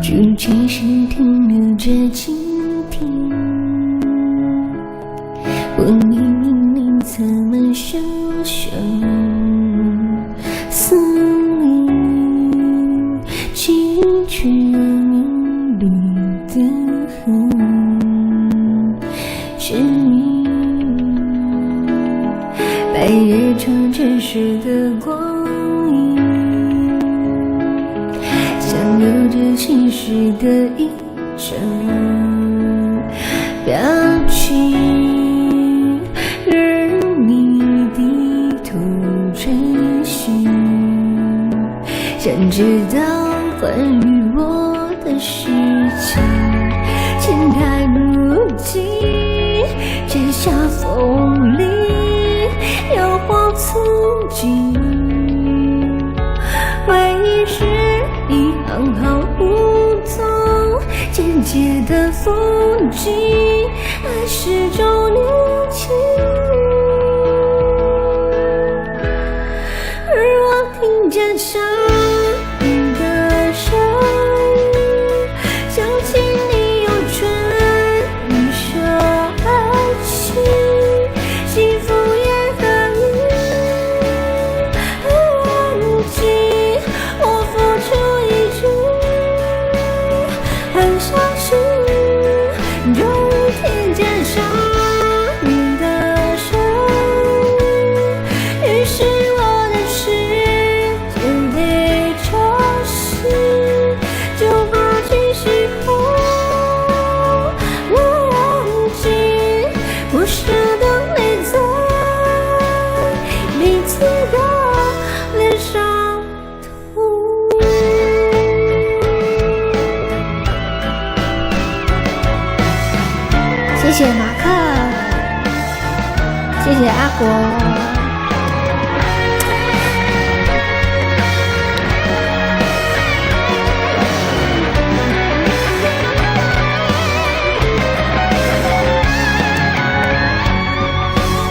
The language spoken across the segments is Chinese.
只只是停留着蜻蜓。问你明明怎么受伤？思念记着你绿的痕，是你白日城城市的光影，像有着心事的一张表情，任你低头追寻，想知道关于我的事情。情太不及，摘下风里摇晃自己，为时一行行无踪简洁的风景，爱是种年轻。而我听见下雨的声音，想起你用唇语说爱情，幸福也可以安静。我付出一句很相信，终于听见下雨的声音，于是我的世界被吵醒，就怕继续后我忘记，不舍得泪在彼此的脸上涂抹。谢谢马克，谢谢阿国。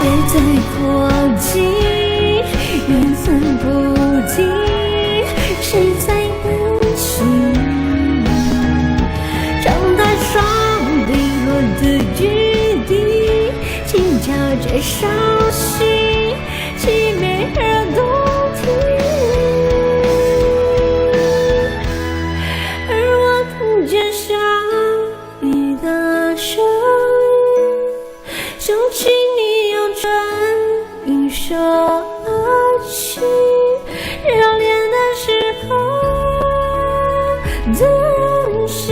别再过激，缘分不停，谁在温习？长大双滴落的雨滴，轻敲着伤心，凄美而动听。而我听见下雨的声音，想起你用唇语说爱情，热恋的时候的任性，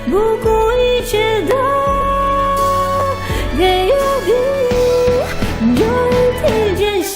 不顾一切的给予，终于听见下